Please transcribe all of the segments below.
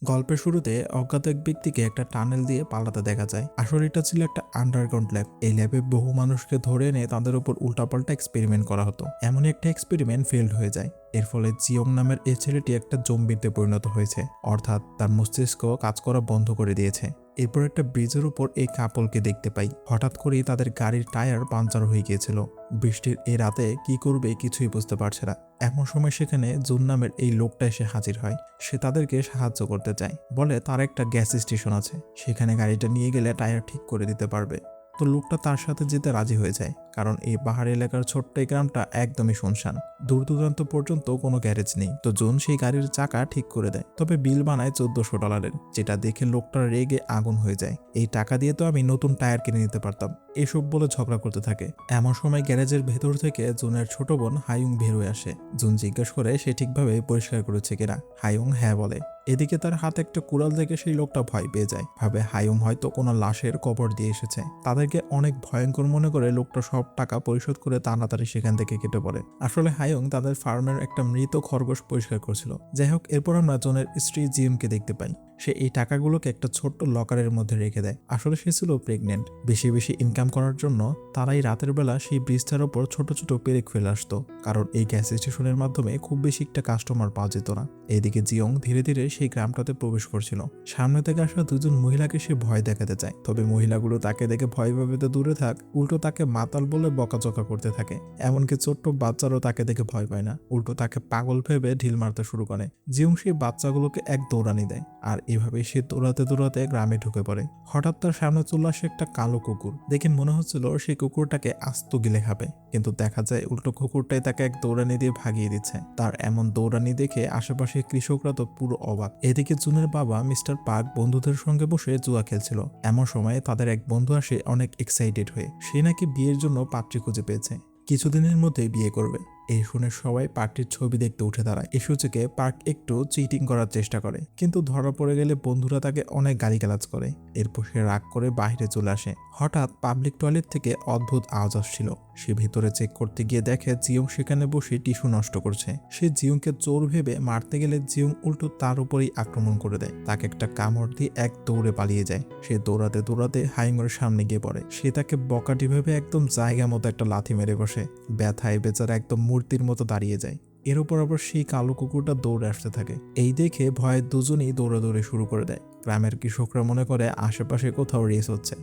গল্পের শুরুতে অজ্ঞাত এক ব্যক্তিকে একটা টানেল দিয়ে পালাতে দেখা যায়। আসলে এটা ছিল একটা আন্ডারগ্রাউন্ড ল্যাব। এই ল্যাবে বহু মানুষকে ধরে এনে তাদের উপর উল্টাপাল্টা এক্সপেরিমেন্ট করা হতো। এমনই একটা এক্সপেরিমেন্ট ফেল্ড হয়ে যায়। এর ফলে জিওং নামের এই ছেলেটি একটা জম্বিতে পরিণত হয়েছে, অর্থাৎ তার মস্তিষ্ক কাজ করা বন্ধ করে দিয়েছে। এরপর একটা ব্রিজের উপর এই কাপলকে দেখতে পাই। হঠাৎ করেই তাদের গাড়ির টায়ার পাঞ্চার হয়ে গিয়েছিল। বৃষ্টির এই রাতে কি করবে কিছুই বুঝতে পারছে না। এমন সময় সেখানে জুন নামের এই লোকটা এসে হাজির হয়। সে তাদেরকে সাহায্য করতে চায়, বলে তার একটা গ্যাস স্টেশন আছে, সেখানে গাড়িটা নিয়ে গেলে টায়ার ঠিক করে দিতে পারবে। তো লোকটা তার সাথে যেতে রাজি হয়ে যায়, কারণ এই পাহাড়ি এলাকার ছোট্ট এই গ্রামটা একদমই শুনশান। দূর দূরান্ত পর্যন্ত কোনো গ্যারেজ নেই। তো জুন সেই গাড়ির চাকা ঠিক করে দেয়, তবে বিল বানায় $1400, যেটা দেখে লোকটা রেগে আগুন হয়ে যায়। এই টাকা দিয়ে তো আমি নতুন টায়ার কিনে নিতে পারতাম, এসব বলে ঝগড়া করতে থাকে। এমন সময় গ্যারেজের ভেতর থেকে জুনের ছোট বোন হাইয়ুং বের হয়ে আসে। জুন জিজ্ঞেস করে সে ঠিকভাবে পরিষ্কার করেছে কিনা। হাইয়ুং হ্যাঁ বলে। এদিকে তার হাতে একটা কুড়াল দেখে সেই লোকটা ভয় পেয়ে যায়, ভাবে হাইয়ুং হয়তো কোনো লাশের কবর দিয়ে এসেছে। তাদেরকে অনেক ভয়ঙ্কর মনে করে লোকটা সব টাকা পরিশোধ করে তাড়াতাড়ি সেখান থেকে কেটে পড়ে। আসলে হাইয়ুং তাদের ফার্মের একটা মৃত খরগোশ পরিষ্কার করছিল। যাই হোক, এরপর আমরা জনের স্ত্রী জিএমকে দেখতে পাই। সে এই টাকাগুলোকে একটা ছোট্ট লকারের মধ্যে রেখে দেয়। আসলে সে ছিল প্রেগনেন্ট। বেশি বেশি ইনকাম করার জন্য তারাই রাতের বেলা সেই ব্রিজটার ওপর ছোট ছোট পেরেক ফেলে আসতো, কারণ এই গ্যাস স্টেশনের মাধ্যমে খুব বেশি একটা কাস্টমার পাওয়া যেত না। এদিকে জিওং ধীরে ধীরে সেই গ্রামটাতে প্রবেশ করছিল। সামনে থেকে আসা দুজন মহিলাকে সে ভয় দেখাতে চায়, তবে মহিলাগুলো তাকে দেখে ভয় পাবে তো দূরে থাক, উল্টো তাকে মাতাল বলে বকাচকা করতে থাকে। এমনকি ছোট্ট বাচ্চারাও তাকে দেখে ভয় পায় না, উল্টো তাকে পাগল ভেবে ঢিল মারতে শুরু করে। জিওং সেই বাচ্চাগুলোকে এক দৌড়ানি দেয়, আর এভাবে সে দৌড়াতে দৌড়াতে গ্রামে ঢুকে পড়ে। হঠাৎ তার সামনে চলে আসে একটা কালো কুকুর। দেখে মনে হচ্ছিল সেই কুকুরটাকে আস্ত গিলে খাবে, কিন্তু দেখা যায় উল্টো কুকুরটাই তাকে এক দৌড়ানি দিয়ে ভাগিয়ে দিচ্ছে। তার এমন দৌড়ানি দেখে আশেপাশে কৃষকরা তো পুরো অবাক। এদিকে জুনের বাবা মিস্টার পার্ক বন্ধুদের সঙ্গে বসে জুয়া খেলছিল। এমন সময় তাদের এক বন্ধু আসে অনেক এক্সাইটেড হয়ে। সে নাকি বিয়ের জন্য পাত্রী খুঁজে পেয়েছে, কিছুদিনের মধ্যেই বিয়ে করবে। এই শুনে সবাই পার্টির ছবি দেখতে উঠে দাঁড়ায়। এই সুযোগে পার্ক একটু চিটিং করার চেষ্টা করে, কিন্তু ধরা পড়ে গেলে বন্ধুরা তাকে অনেক গালিগালাজ করে। এরপর সে রাগ করে বাইরে চলে আসে। হঠাৎ পাবলিক টয়লেট থেকে অদ্ভুত আওয়াজ আসছিল। সে ভিতরে চেক করতে গিয়ে দেখে জিওং সেখানে বসে টিস্যু নষ্ট করছে। সে জিওংকে চোর ভেবে মারতে গেলে জিওং উল্টো তার উপরেই আক্রমণ করে দেয়। তাকে একটা কামড় দিয়ে এক দৌড়ে পালিয়ে যায়। সে দৌড়াতে দৌড়াতে হাইয়ুংয়ের সামনে গিয়ে পড়ে। সে তাকে বকাটি ভেবে একদম জায়গা মতো একটা লাথি মেরে বসে। ব্যথায় বেচারা একদম মূর্তির মতো দাঁড়িয়ে যায়। এর উপর আবার সেই কালো কুকুরটা দৌড়ে আসতে থাকে। এই দেখে ভয়ে দুজনেই দৌড়াদৌড়ি শুরু করে দেয়। গ্রামের কৃষকরা মনে করে আশেপাশে কোথাও রেস হচ্ছে।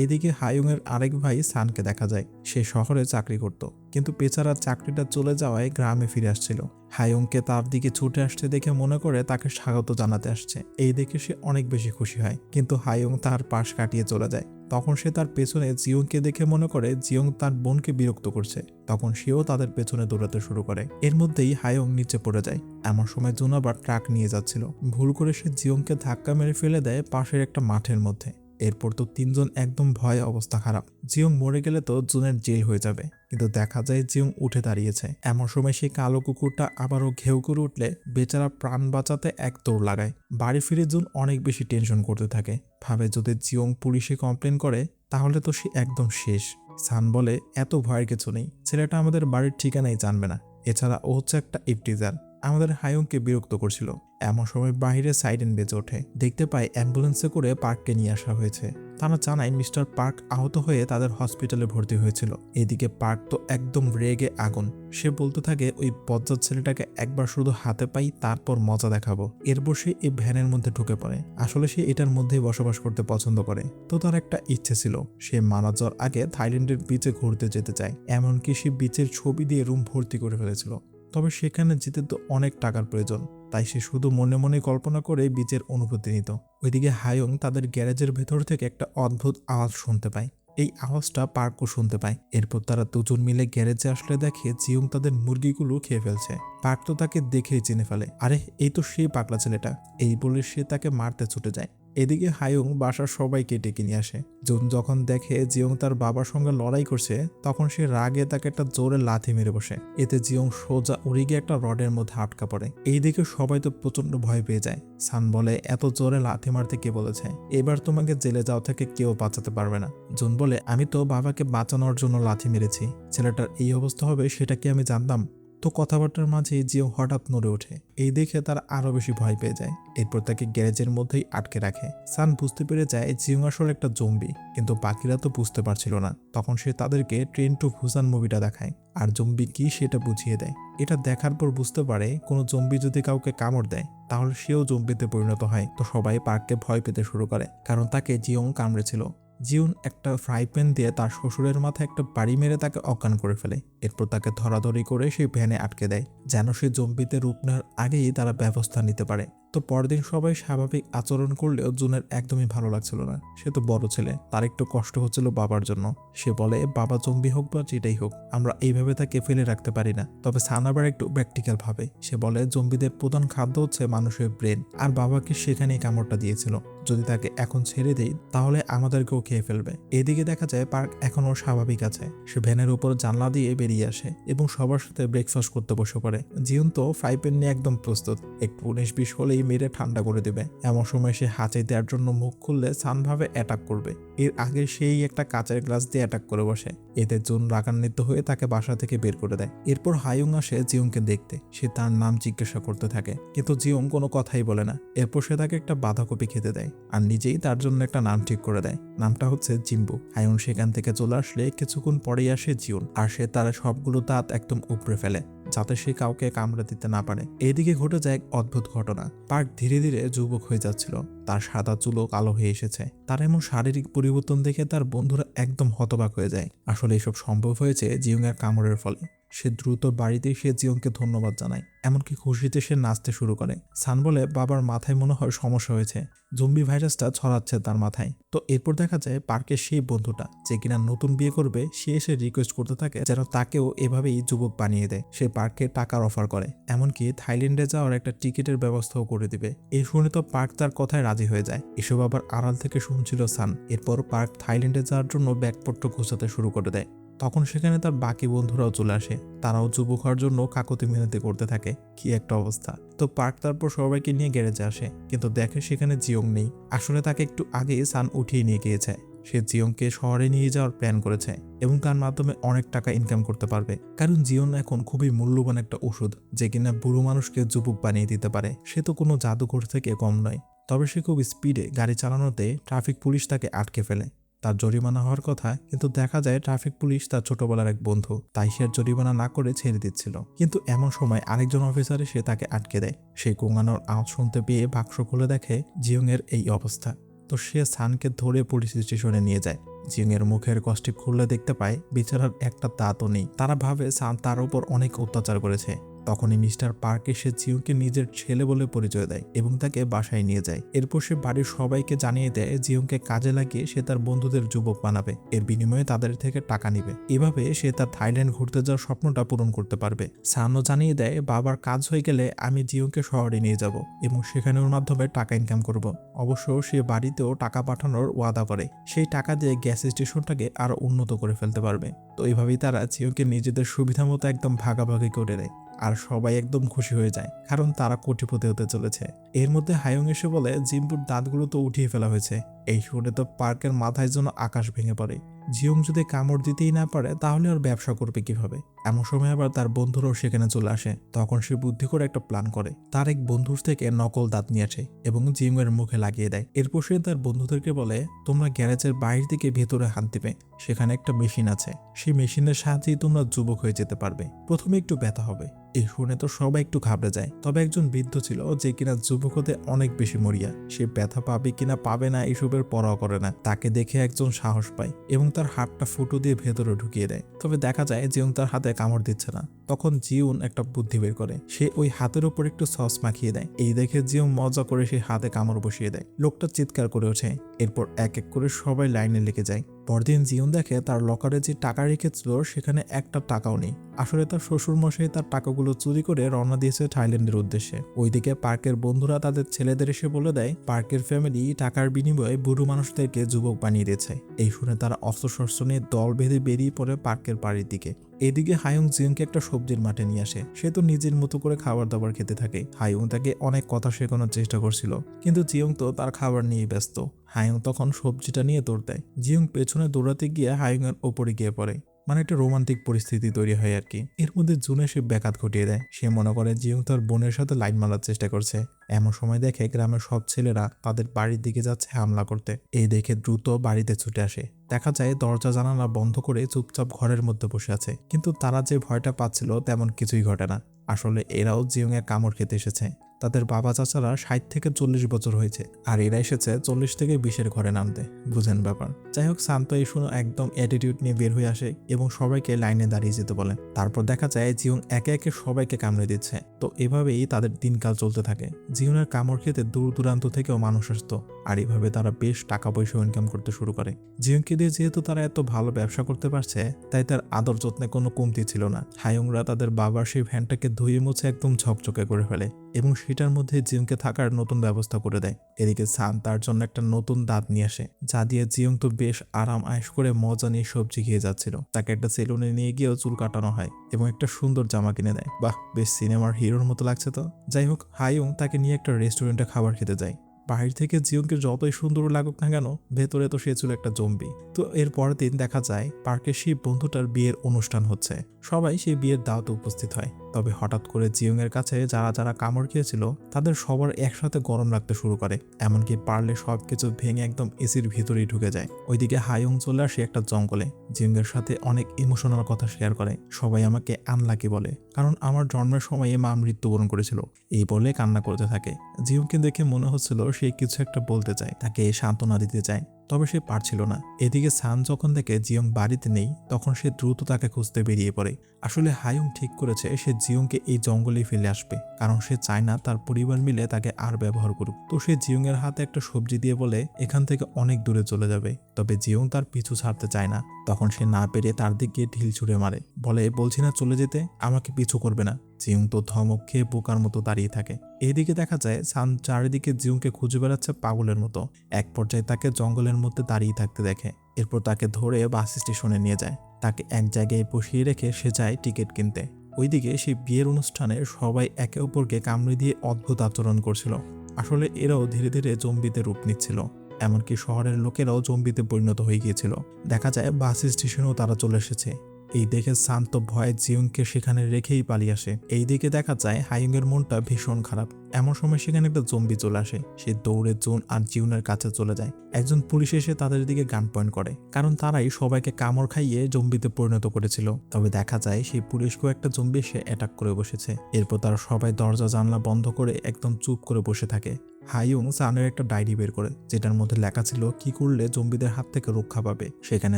এদিকে হাইয়ুংয়ের আরেক ভাই সানকে দেখা যায়। সে শহরে চাকরি করত, কিন্তু বেচারার চাকরিটা চলে যাওয়ায় গ্রামে ফিরে আসছিল। হাইয়ুংকে তার দিকে ছুটে আসতে দেখে মনে করে তাকে স্বাগত জানাতে আসছে। এই দেখে সে অনেক বেশি খুশি হয়, কিন্তু হাইয়ুং তার পাশ কাটিয়ে চলে যায়। তখন সে তার পেছনে জিওংকে দেখে মনে করে জিওং তার বোনকে বিরক্ত করছে। তখন সেও তাদের পেছনে দৌড়াতে শুরু করে। এর মধ্যেই হাইয়ুং নিচে পড়ে যায়। এমন সময় জুন আবার ট্রাক নিয়ে যাচ্ছিল। ভুল করে সে জিওংকে ধাক্কা মেরে ফেলে দেয় পাশের একটা মাঠের মধ্যে। এরপর তো তিনজন একদম ভয়ে অবস্থা খারাপ। জিওং মরে গেলে তো জুনের জেল হয়ে যাবে, কিন্তু দেখা যায় জিওং উঠে দাঁড়িয়েছে। এমন সময় সেই কালো কুকুরটা আবারও ঘেউ করে উঠলে বেচারা প্রাণ বাঁচাতে এক দৌড় লাগায়। বাড়ি ফিরে জুন অনেক বেশি টেনশন করতে থাকে, ভাবে যদি জিওং পুলিশে কমপ্লেন করে তাহলে তো সে একদম শেষ। সান বলে এত ভয়ের কিছু নেই, ছেলেটা আমাদের বাড়ির ঠিকানাই জানবে না, এছাড়া ও হচ্ছে একটা ইফটিজার, আমাদের হাইয়ুংকে বিরক্ত করছিল। এমন সময় বাইরে সাইরেন বেজে ওঠে। দেখতে পাই অ্যাম্বুলেন্সে করে পার্ককে নিয়ে আসা হয়েছে। তারা জানায় মিস্টার পার্ক আহত হয়ে তাদের হসপিটালে ভর্তি হয়েছিল। এদিকে পার্ক তো একদম রেগে আগুন। সে বলতে থাকে ওই বজ্জাত ছেলেটাকে একবার শুধু হাতে পাই, তারপর মজা দেখাবো। এরপর সে এই ভ্যানের মধ্যে ঢুকে পড়ে। আসলে সে এটার মধ্যেই বসবাস করতে পছন্দ করে। তো তার একটা ইচ্ছে ছিল, সে মারা যাওয়ার আগে থাইল্যান্ডের বিচে ঘুরতে যেতে চায়। এমনকি সে বিচের ছবি দিয়ে রুম ভর্তি করে ফেলেছিল। তবে সেখানে যেতে তো অনেক টাকার প্রয়োজন, তাই সে শুধু মনে মনে কল্পনা করে বিচের অনুভূতি নিত। ওইদিকে হাইয়ুং তাদের গ্যারেজের ভেতর থেকে একটা অদ্ভুত আওয়াজ শুনতে পায়। এই আওয়াজটা পার্কও শুনতে পায়। এরপর তারা দুজন মিলে গ্যারেজে আসলে দেখে জিওং তাদের মুরগিগুলো খেয়ে ফেলছে। পার্ক তো তাকে দেখেই চিনে ফেলে, আরে এই তো সেই পাগলা ছেলেটা। এই বলে সে তাকে মারতে ছুটে যায়। এদিকে হাইয়ুং বাসার সবাইকে ডেকে নিয়ে আসে। জুন যখন দেখে জিওং তার বাবার সঙ্গে লড়াই করছে, তখন সে রাগে তাকে একটা জোরে লাথি মেরে বসে। এতে জিওং সোজা উড়ে গিয়ে একটা রডের মধ্যে আটকা পড়ে। এই দিকে সবাই তো প্রচন্ড ভয় পেয়ে যায়। সান বলে এত জোরে লাথি মারতে কে বলেছে, এবার তোমাকে জেলে যাওয়া থেকে কেউ বাঁচাতে পারবে না। জুন বলে আমি তো বাবাকে বাঁচানোর জন্য লাথি মেরেছি, ছেলেটার এই অবস্থা হবে সেটা কি আমি জানতাম। তো কথাবার্তার মাঝে জিও হঠাৎ নড়ে ওঠে। এই দেখে তার আরো বেশি ভয় পেয়ে যায়। এরপর তাকে গ্যারেজের মধ্যেই আটকে রাখে। সান বুঝতে পেরে যায় জিও আসলে একটা জম্বি, কিন্তু বাকিরা তো বুঝতে পারছিল না। তখন সে তাদেরকে ট্রেন টু বুসান মুভিটা দেখায় আর জম্বি কি সেটা বুঝিয়ে দেয়। এটা দেখার পর বুঝতে পারে কোনো জম্বি যদি কাউকে কামড় দেয় তাহলে সেও জম্বিতে পরিণত হয়। তো সবাই পার্ককে ভয় পেতে শুরু করে, কারণ তাকে জিওং কামড়েছিল। জিউন একটা ফ্রাই প্যান দিয়ে তার শ্বশুরের মাথায় একটা বাড়ি মেরে তাকে অজ্ঞান করে ফেলে। এরপর তাকে ধরাধরি করে সেই ভ্যানে আটকে দেয়, যেন সে জম্বিতে রূপ নেওয়ার আগেই তারা ব্যবস্থা নিতে পারে। তো পরদিন সবাই স্বাভাবিক আচরণ করলেও জুনের একদমই ভালো লাগছিল না। সে তো বড় ছেলে, তার একটু কষ্ট হচ্ছিল বাবার জন্য। সে বলে, বাবা জম্বি হোক বা যেটাই হোক, আমরা এইভাবে তাকে ফেলে রাখতে পারি না। তবে সান আবার একটু প্র্যাকটিক্যাল ভাবে। সে বলে, জম্বিদের প্রধান খাদ্য হচ্ছে মানুষের ব্রেন, আর বাবাকে সেখানেই কামড়টা দিয়েছিল। যদি তাকে এখন ছেড়ে দেই তাহলে আমাদেরকেও খেয়ে ফেলবে। এদিকে দেখা যায় পার্ক এখনো স্বাভাবিক আছে। সে ভ্যানের উপর জানলা দিয়ে বেরিয়ে আসে এবং সবার সাথে ব্রেকফাস্ট করতে বসে পড়ে। জিউন তো ফ্রাই প্যান নিয়ে একদম প্রস্তুত, একটু 19-20 হলেই মেরে ঠান্ডা করে দেবে। এমন সময় সে হাঁচি দেওয়ার জন্য মুখ খুললে সান ভাবে অ্যাটাক করবে। এর আগে সেই একটা কাঁচের গ্লাস দিয়ে অ্যাটাক করে বসে। এতে জুন রাগান্বিত হয়ে তাকে বাসা থেকে বের করে দেয়। এরপর হায়ুং আসে জিউংকে দেখতে। সে তার নাম জিজ্ঞাসা করতে থাকে, কিন্তু জিউং কোনো কথাই বলে না। এরপর সে তাকে একটা বাঁধাকপি খেতে দেয় আর নিজেই তার জন্য একটা নাম ঠিক করে দেয়। নামটা হচ্ছে জিম্বু। হায়ুং সেখান থেকে চলে আসলে কিছুক্ষণ পরেই আসে জিউন, আর সে তার সবগুলো দাঁত একদম উপড়ে ফেলে যাতে সে কাউকে কামড়ে দিতে না পারে। এদিকে ঘটে যায় এক অদ্ভুত ঘটনা। পার্ক ধীরে ধীরে যুবক হয়ে যাচ্ছিল। তার সাদা চুলও কালো হয়ে এসেছে। তার এমন শারীরিক পরিবর্তন দেখে তার বন্ধুরা একদম হতবাক হয়ে যায়। আসলে এসব সম্ভব হয়েছে জিউং এর কামড়ের ফলে। সে দ্রুত বাড়িতে এসে জিউংকে ধন্যবাদ জানায়, এমনকি খুশিতে সে নাচতে শুরু করে। সান বলে, বাবার মাথায় মনে হয় সমস্যা হয়েছে, জম্বি ভাইরাসটা ছড়াচ্ছে তার মাথায়। তো এরপর দেখা যায় পার্কের সেই বন্ধুটা যে কিনা নতুন বিয়ে করবে, সে এসে রিকোয়েস্ট করতে থাকে যেন তাকেও এভাবেই যুবক বানিয়ে দেয়। সে পার্ককে টাকার অফার করে, এমনকি থাইল্যান্ডে যাওয়ার একটা টিকিটের ব্যবস্থাও করে দিবে। এই শুনে তো পার্ক তার কথায় রাজি হয়ে যায়। এসব আবার আড়াল থেকে শুনছিল সান। এরপর পার্ক থাইল্যান্ডে যাওয়ার জন্য ব্যাগপত্র গোছাতে শুরু করে দেয়। তখন সেখানে তার বাকি বন্ধুরাও চলে আসে। তারাও যুবক হওয়ার জন্য কাকতি মিনতি করতে থাকে। কি একটা অবস্থা। তো পার্ক তারপর সবাইকে নিয়ে গ্যারেজে আসে, কিন্তু দেখে সেখানে জিওং নেই। আসলে তাকে একটু আগেই সান উঠিয়ে নিয়ে গিয়েছে। সে জিওংকে শহরে নিয়ে যাওয়ার প্ল্যান করেছে এবং তার মাধ্যমে অনেক টাকা ইনকাম করতে পারবে। কারণ জিওং এখন খুবই মূল্যবান একটা ওষুধ, যে কিনা বুড়ো মানুষকে যুবক বানিয়ে দিতে পারে। সে তো কোনো জাদুঘর থেকে কম নয়। তবে সে খুব স্পিডে গাড়ি চালানোতে ট্রাফিক পুলিশ তাকে আটকে ফেলে। তার জরিমানা হওয়ার কথা, কিন্তু দেখা যায় ট্রাফিক পুলিশ তার ছোটবেলার এক বন্ধু, তাই সে জরিমানা না করে ছেড়ে দিচ্ছিল। কিন্তু এমন সময় আরেকজন অফিসার এসে তাকে আটকে দেয়। সেই গোঙানোর আওয়াজ শুনতে পেয়ে বাক্স খুলে দেখে জিওং এর এই অবস্থা। তো সে সানকে ধরে পুলিশ স্টেশনে নিয়ে যায়। জিওং এর মুখের কষ্টি খুললে দেখতে পায় বেচারার একটা দাঁতও নেই। তারা ভাবে সান তার উপর অনেক অত্যাচার করেছে। তখনই মিস্টার পার্ক এসে জিওংকে নিজের ছেলে বলে পরিচয় দেয় এবং তাকে বাসায় নিয়ে যায়। এরপর সে বাড়ির সবাইকে জানিয়ে দেয় জিওংকে কাজে লাগিয়ে সে তার বন্ধুদের যুবক বানাবে, এর বিনিময়ে তাদের থেকে টাকা নিবে। এভাবে সে তার থাইল্যান্ড ঘুরতে যাওয়ার স্বপ্নটা পূরণ করতে পারবে। সানও জানিয়ে দেয়, বাবার কাজ হয়ে গেলে আমি জিওংকে শহরে নিয়ে যাব এবং সেখানে ওর মাধ্যমে টাকা ইনকাম করব। অবশ্য সে বাড়িতেও টাকা পাঠানোর ওয়াদা করে। সেই টাকা দিয়ে গ্যাস স্টেশনটাকে আরো উন্নত করে ফেলতে পারবে। তো এইভাবেই তারা জিওংকে নিজেদের সুবিধা মতো একদম ভাগাভাগি করে দেয়। আর সবাই একদম খুশি হয়ে যায়, কারণ তারা কোটিপতি হতে চলেছে। এর মধ্যে হায়ুং এসে বলে, জিম্বুর দাঁতগুলো তো উঠিয়ে ফেলা হয়েছে। এই শুনে তো পার্কের মাথায় যেন আকাশ ভেঙে পড়ে। জিওং যদি কামড় দিতেই না পারে তাহলে ওর ব্যবসা করবে কিভাবে? এমন সময় আবার তার বন্ধুরাও সেখানে চলে আসে। তখন সে বুদ্ধি করে একটা প্ল্যান করে। তার এক বন্ধুর থেকে নকল দাঁত নিয়ে আসে এবং জিওং এর মুখে লাগিয়ে দেয়। এরপর সে তার বন্ধুদেরকে বলে, তোমরা গ্যারেজের বাইরে থেকে ভেতরে হাত দিবে, সেখানে একটা মেশিন আছে। সেই মেশিনের সাহায্যেই তোমরা যুবক হয়ে যেতে পারবে। প্রথমে একটু ব্যথা হবে। এই শুনে তো সবাই একটু ঘাবড়ে যায়। তবে একজন বৃদ্ধ ছিল যে কিনা যুবক হতে অনেক বেশি মরিয়া। সে ব্যথা পাবে কিনা পাবে না এসবের পরোয়া করে না। তাকে দেখে একজন সাহস পায় এবং তার হাতটা ফুটো দিয়ে ভেতরে ঢুকিয়ে দেয়। তবে দেখা যায় জিওং তার হাতে কামড় দিচ্ছে না। তখন জিউন একটা বুদ্ধি বের করে। সে ওই হাতের উপর একটু সস মাখিয়ে দেয়। এই দেখে জিওং মজা করে সেই হাতে কামড় বসিয়ে দেয়। লোকটা চিৎকার করে ওঠে। এরপর এক এক করে সবাই লাইনে লেগে যায়। পরদিন জিওন দেখে তার লকারে যে টাকা রেখেছিল সেখানে একটা টাকাও নেই। আসলে তার শ্বশুরমশাই তার টাকাগুলো চুরি করে রওনা দিয়েছে থাইল্যান্ডের উদ্দেশ্যে। ওইদিকে পার্কের বন্ধুরা তাদের ছেলেদের এসে বলে দেয় পার্কের ফ্যামিলি টাকার বিনিময়ে বুড়ো মানুষদেরকে যুবক বানিয়ে দিয়েছে। এই শুনে তারা অস্ত্রশস্ত্র নিয়ে দল বেঁধে বেরিয়ে পড়ে পার্কের বাড়ির দিকে। এদিকে হায়ুং জিওংকে একটা সবজির মাঠে নিয়ে আসে। সে তো নিজের মতো করে খাবার দাবার খেতে থাকে। হায়ুং তাকে অনেক কথা শেখানোর চেষ্টা করছিল, কিন্তু জিওং তো তার খাবার নিয়ে ব্যস্ত। হায়ুং তখন সবজিটা নিয়ে দৌড় দেয়। জিওং পেছনে দৌড়াতে গিয়ে হায়ুং এর ওপরে গিয়ে পড়ে। মানে একটা রোমান্টিক পরিস্থিতি তৈরি হয় আর কি। এর মধ্যে জুন এসে ব্যাঘাত ঘটিয়ে দেয়। সে মনে করে জিয়ং তার বোনের সাথে লাইন মারার চেষ্টা করছে। এমন সময় দেখে গ্রামের সব ছেলেরা তাদের বাড়ির দিকে যাচ্ছে হামলা করতে। এই দেখে দ্রুত বাড়িতে ছুটে আসে। দেখা যায় দরজা জানালা বন্ধ করে চুপচাপ ঘরের মধ্যে বসে আছে, কিন্তু তারা যে ভয়টা পাচ্ছিল তেমন কিছুই ঘটে না। আসলে এরাও জিয়ং এর কামড় খেতে এসেছে। তাদের বাবা চাচারা 60 থেকে 40 বছর হয়েছে, আর এরা এসেছে 40 থেকে 20-এর ঘরে নামতে। বুঝেন ব্যাপার। যাই হোক, শান্ত এই শুনে একদম অ্যাটিটিউড নিয়ে বের হয়ে আসে এবং সবাইকে লাইনে দাঁড়িয়ে যেতে বলে। তারপর দেখা যায় জিয়ং একে একে সবাইকে কামড়ে দিচ্ছে। তো এভাবেই তাদের দিনকাল চলতে থাকে। জিয়নের কামড় খেতে দূর দূরান্ত থেকেও মানুষ আসতো, আর এইভাবে তারা বেশ টাকা পয়সা ইনকাম করতে শুরু করে। জিয়ংকে দিয়ে যেহেতু তারা এত ভালো ব্যবসা করতে পারছে, তাই তার আদর যত্নে কোনো কমতি ছিল না। হায়ংরা তাদের বাবার সেই ভ্যানটাকে ধুয়ে মুছে একদম ঝকঝকে করে ফেলে এবং সেটার মধ্যে জিয়ংকে থাকার নতুন ব্যবস্থা করে দেয়। এদিকে সান তার জন্য একটা নতুন দাঁত নিয়ে আসে, যা দিয়ে জিয়ং তো বেশ আরাম আয়েশ করে মজা নিয়ে সবজি খেয়ে যাচ্ছিল। তাকে একটা সেলুনে নিয়ে গিয়েও চুল কাটানো হয় এবং একটা সুন্দর জামা কিনে দেয়। বাহ, বেশ সিনেমার হিরোর মতো লাগছে তো। যাই হোক, হায়ং তাকে নিয়ে একটা রেস্টুরেন্টে খাবার খেতে যায়। বাহির থেকে জিয়ংকে যতই সুন্দর লাগুক না কেন, ভেতরে তো সে ছিল একটা জম্বি। তো এর পরের দিন দেখা যায় পার্কে সেই বন্ধুটার বিয়ের অনুষ্ঠান হচ্ছে। সবাই সেই বিয়ের দাওয়াতে উপস্থিত হয়। তবে হঠাৎ করে জিয়ং এর কাছে যারা যারা কামড় খেয়েছিল তাদের সবার একসাথে গরম লাগতে শুরু করে। এমনকি পারলে সবকিছু ভেঙে একদম এসির ভিতরেই ঢুকে যায়। ওইদিকে হায়ং চলে আসে একটা জঙ্গলে। জিয়ং এর সাথে অনেক ইমোশনাল কথা শেয়ার করে। সবাই আমাকে আনলাকি বলে, কারণ আমার জন্মের সময় মা মৃত্যুবরণ করেছিল। এই বলে কান্না করতে থাকে। জিয়ংকে দেখে মনে হচ্ছিল সে কিছু একটা বলতে চায়, তাকে সান্ত্বনা দিতে চায়, তবে সে পারছিল না। এদিকে সান যখন দেখে জিয়ং বাড়িতে নেই, তখন সে দ্রুত তাকে খুঁজতে বেরিয়ে পড়ে। আসলে হায়ং ঠিক করেছে সে জিয়ংকে এই জঙ্গলেই ফেলে আসবে, কারণ সে চায় না তার পরিবার মিলে তাকে আর ব্যবহার করুক। তো সে জিয়ং এর হাতে একটা সবজি দিয়ে বলে এখান থেকে অনেক দূরে চলে যাবে। তবে জিয়ং তার পিছু ছাড়তে চায় না। তখন সে না পেরে তার দিকে ঢিল ছুঁড়ে মারে, বলে বলছি না চলে যেতে, আমাকে পিছু করবে না। জিয়ং তো ধমক খেয়ে বোকার মতো দাঁড়িয়ে থাকে। এইদিকে দেখা যায় সান চারিদিকে জিয়ংকে খুঁজে বেড়াচ্ছে পাগলের মতো। এক পর্যায়ে তাকে জঙ্গলের মধ্যে দাঁড়িয়ে থাকতে দেখে। এরপর তাকে ধরে বাস স্টেশনে নিয়ে যায়। তাকে এক জায়গায় বসিয়ে রেখে সে যায় টিকিট কিনতে। ওইদিকে সেই বিয়ের অনুষ্ঠানে সবাই একে অপরকে কামড়ে দিয়ে অদ্ভুত আচরণ করছিল। আসলে এরাও ধীরে ধীরে জম্বিতে রূপ নিচ্ছিল। এমনকি শহরের লোকেরাও জম্বিতে পরিণত হয়ে গিয়েছিল। দেখা যায় বাস স্টেশনেও তারা চলে এসেছে। এই দেখে শান্ত ভয়ে জিয়ংকে সেখানে রেখেই পালিয়ে আসে। এই দিকে দেখা যায় হায়ং এর মনটা ভীষণ খারাপ। এমন সময় সেখানে একটা জম্বি চলে আসে। সে দৌড়ে জুন আর জিউনের কাছে চলে যায়। একজন পুলিশ এসে তাদের দিকে গান পয়েন্ট করে, কারণ তারাই সবাইকে কামড় খাইয়ে জম্বিতে পরিণত করেছিল। তবে দেখা যায় সেই পুলিশকেও একটা জম্বি এসে অ্যাটাক করে বসেছে। এরপর তারা সবাই দরজা জানলা বন্ধ করে একদম চুপ করে বসে থাকে। হায়ুং সানের একটা ডায়েরি বের করে, যেটার মধ্যে লেখা ছিল কি করলে জম্বিদের হাত থেকে রক্ষা পাবে। সেখানে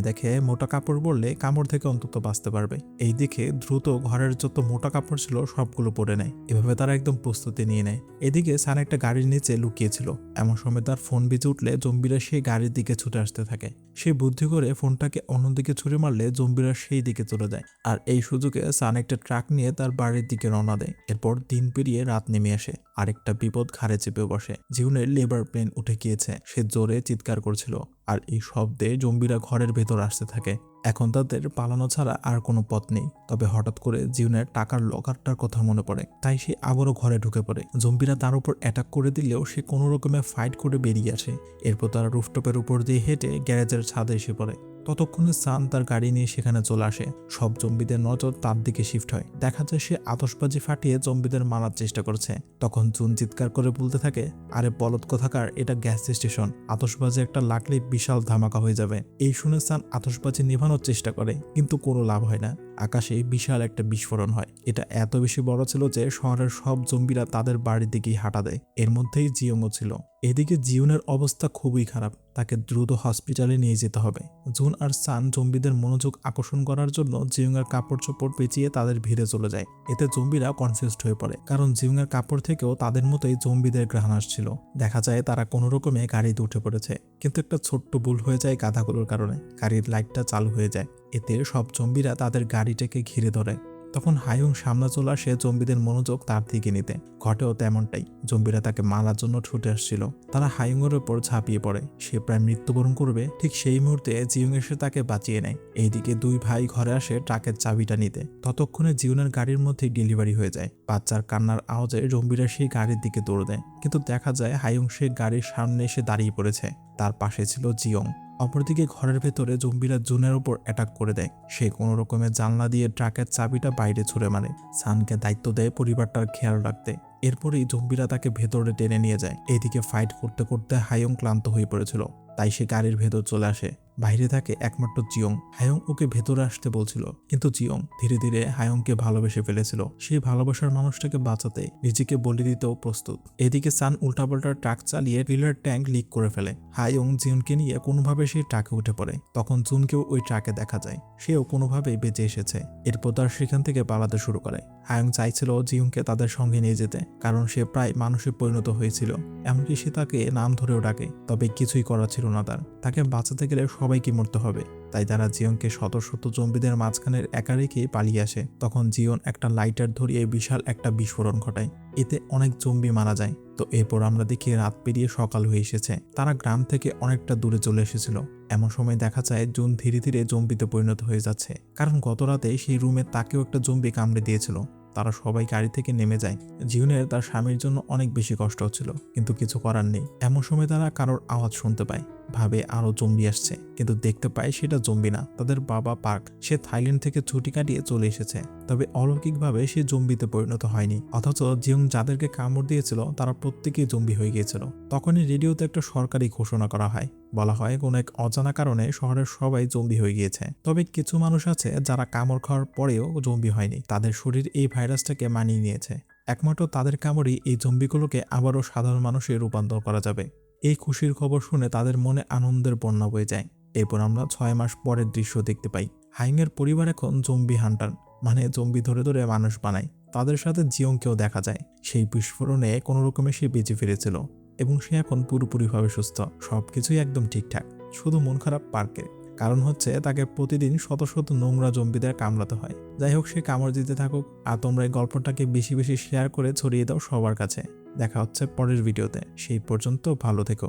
দেখে মোটা কাপড় পরলে কামড় থেকে অন্তত বাঁচতে পারবে। এই দেখে দ্রুত ঘরের যত মোটা কাপড় ছিল সবগুলো পরে নেয়। এভাবে তারা একদম প্রস্তুতি নিয়ে নেয়। এদিকে সান একটা গাড়ির নিচে লুকিয়েছিল। এমন সময় তার ফোন বেজে উঠলে জম্বিরা সেই গাড়ির দিকে ছুটে আসতে থাকে। সে বুদ্ধি করে ফোনটাকে অন্যদিকে ছুড়ে মারলে জম্বিরা সেই দিকে চলে যায়। আর এই সুযোগে সান একটা ট্রাক নিয়ে তার বাড়ির দিকে রওনা দেয়। এরপর দিন পেরিয়ে রাত নেমে আসে। আরেকটা বিপদ ঘাড়ে চেপে বসে। জিউনের লেবার প্লেন উঠে গিয়েছে। সে জোরে চিৎকার করছিল, আর এই শব্দে জম্বিরা ঘরের ভেতর আসতে থাকে। এখন তাদের পালানো ছাড়া আর কোনো পথ নেই। তবে হঠাৎ করে জিউনের টাকার লকারটার কথা মনে পড়ে, তাই সে আবারও ঘরে ঢুকে পড়ে। জম্বিরা তার উপর অ্যাটাক করে দিলেও সে কোনো রকমে ফাইট করে বেরিয়ে আসে। এরপর তারা রুফটপের উপর দিয়ে হেঁটে গ্যারেজের ছাদে এসে পড়ে। ততক্ষণে সান তার গাড়ি নিয়ে সেখানে চলে আসে। সব জম্বিদের নজর তার দিকে শিফট হয়। দেখা যায় সে আতশবাজি ফাটিয়ে জম্বিদের মারার চেষ্টা করছে। তখন জুন চিৎকার করে বলতে থাকে, আরে বলদ কোথাকার, এটা গ্যাস স্টেশন, আতশবাজি একটা লাগলে বিশাল ধামাকা হয়ে যাবে। এই শুনে সান আতশবাজি নেভানোর চেষ্টা করে, কিন্তু কোনো লাভ হয় না। আকাশে বিশাল একটা বিস্ফোরণ হয়। এটা এত বেশি বড় ছিল যে শহরের সব জম্বিরা তাদের বাড়ির দিকেই হাঁটা দেয়। এর মধ্যেই জিয়ংও ছিল। এদিকে জিউনের অবস্থা খুবই খারাপ। তাকে দ্রুত হসপিটালে নিয়ে যেতে হবে। জুন আর সান জম্বিদের মনোযোগ আকর্ষণ করার জন্য জিউংয়ের কাপড় চোপড় পেঁচিয়ে তাদের ভিড়ে চলে যায়। এতে জম্বিরা কনফিউজড হয়ে পড়ে, কারণ জিউংয়ের কাপড় থেকেও তাদের মতোই জম্বিদের ঘ্রাণ আসছিল। দেখা যায় তারা কোনো রকমে গাড়িতে উঠে পড়েছে, কিন্তু একটা ছোট্ট ভুল হয়ে যায় গাধাগুলোর কারণে। গাড়ির লাইটটা চালু হয়ে যায়। এতে সব জম্বিরা তাদের গাড়িটাকে ঘিরে ধরে। তখন হায়ুং সামনে চলে আসে জম্বিদের মনোযোগ তার দিকে নিতে। ঘটেও তেমনটাই। জম্বিরা তাকে মারার জন্য ছুটে আসছিল। তারা হায়ুংয়ের উপর ঝাঁপিয়ে পড়ে। সে প্রায় মৃত্যুবরণ করবে। ঠিক সেই মুহূর্তে জিউং এসে তাকে বাঁচিয়ে নেয়। এইদিকে দুই ভাই ঘরে আসে ট্রাকের চাবিটা নিতে। ততক্ষণে জিউনের গাড়ির মধ্যে ডেলিভারি হয়ে যায়। বাচ্চার কান্নার আওয়াজে জম্বিরা সেই গাড়ির দিকে দৌড় দেয়, কিন্তু দেখা যায় হায়ুং সে গাড়ির সামনে এসে দাঁড়িয়ে পড়েছে। তার পাশে ছিল জিয়ং। অপরদিকে ঘরের ভেতরে জম্বিরা জুনের উপর অ্যাটাক করে দেয়। সে কোনো রকমের জানলা দিয়ে ট্রাকের চাবিটা বাইরে ছুড়ে মারে। সানকে দায়িত্ব দেয় পরিবারটার খেয়াল রাখতে। এরপরেই জম্বিরা তাকে ভেতরে টেনে নিয়ে যায়। এদিকে ফাইট করতে করতে হায়ং ক্লান্ত হয়ে পড়েছিল, তাই সে গাড়ির ভেতর চলে আসে। বাইরে থাকে একমাত্র জিয়ং। হায়ং ওকে ভেতরে আসতে বলছিল, কিন্তু জিয়ং ধীরে ধীরে হায়ংকে ভালোবেসে ফেলেছিল। সেই ভালোবাসার মানুষটাকে বাঁচাতে নিজেকে বলি দিতেও প্রস্তুত। এদিকে সান উল্টাপাল্টা ট্রাক চালিয়ে রিলার ট্যাঙ্ক লিক করে ফেলে। হায়ং জিয়নকে নিয়ে কোনোভাবে সেই ট্রাকে উঠে পড়ে। তখন জুনকেও ওই ট্রাকে দেখা যায়। সেও কোনোভাবেই বেঁচে এসেছে। এরপর তার সেখান থেকে পালাতে শুরু করে। হায়ং চাইছিল জিয়ংকে তাদের সঙ্গে নিয়ে যেতে, কারণ সে প্রায় মানুষে পরিণত হয়েছিল। এমনকি সে তাকে নাম ধরেও ডাকে। তবে কিছুই করার ছিল না তাকে বাঁচাতে গেলে সবাইকে মরতে হবে। তাই তারা জিয়নকে শত শত জম্বিদের মাঝখানের একা রেখে পালিয়ে আসে। তখন জিয়ন একটা লাইটার ধরিয়ে বিশাল একটা বিস্ফোরণ ঘটায়। এতে অনেক জম্বি মারা যায়। তো এরপর আমরা দেখি রাত পেরিয়ে সকাল হয়ে এসেছে। তারা গ্রাম থেকে অনেকটা দূরে চলে এসেছিল। এমন সময় দেখা যায় জুন ধীরে ধীরে জম্বিতে পরিণত হয়ে যাচ্ছে, কারণ গত রাতে সেই রুমে তাকেও একটা জম্বি কামড়ে দিয়েছিল। তারা সবাই গাড়ি থেকে নেমে যায়। জিউনের তার স্বামীর জন্য অনেক বেশি কষ্ট হচ্ছিল, কিন্তু কিছু করার নেই। এমন সময় তারা কারোর আওয়াজ শুনতে পায়, ভাবে আরো জম্বি আসছে, কিন্তু দেখতে পায় সেটা জম্বি না, তাদের বাবা পার্ক। সে থাইল্যান্ড থেকে ছুটি কাটিয়ে চলে এসেছে। তবে অলৌকিকভাবে সে জম্বিতে পরিণত হয়নি। অথচ জিয়ং যাদেরকে কামড় দিয়েছিল তারা প্রত্যেকেই জম্বি হয়ে গিয়েছিল। তখনই রেডিওতে একটা সরকারি ঘোষণা করা হয়। বলা হয় কোনো এক অজানা কারণে শহরের সবাই জম্বি হয়ে গিয়েছে। তবে কিছু মানুষ আছে যারা কামড় খাওয়ার পরেও জম্বি হয়নি। তাদের শরীর এই ভাইরাসটাকে মানিয়ে নিয়েছে। একমাত্র তাদের কামড়ই এই জম্বিগুলোকে আবারও সাধারণ মানুষে রূপান্তর করা যাবে। এই খুশির খবর শুনে তাদের মনে আনন্দের বন্যা বয়ে যায়। এরপর আমরা 6 মাস পরের দৃশ্য দেখতে পাই। হাইংয়ের পরিবার এখন জম্বি হান্টার, মানে জম্বি ধরে ধরে মানুষ বানায়। তাদের সাথে জিয়ংকেও দেখা যায়। সেই বিস্ফোরণে কোনো রকমে সে বেঁচে ফিরেছিল এবং সে এখন পুরোপুরিভাবে সুস্থ। সবকিছুই একদম ঠিকঠাক, শুধু মন খারাপ পার্কের। কারণ হচ্ছে তাকে প্রতিদিন শত শত নোংরা জম্বিদের কামড়াতে হয়। যাই হোক, সে কামড় দিতে থাকুক, আর তোমরা এই গল্পটাকে বেশি বেশি শেয়ার করে ছড়িয়ে দাও সবার কাছে। দেখা হচ্ছে পরের ভিডিওতে। সেই পর্যন্ত ভালো থেকো।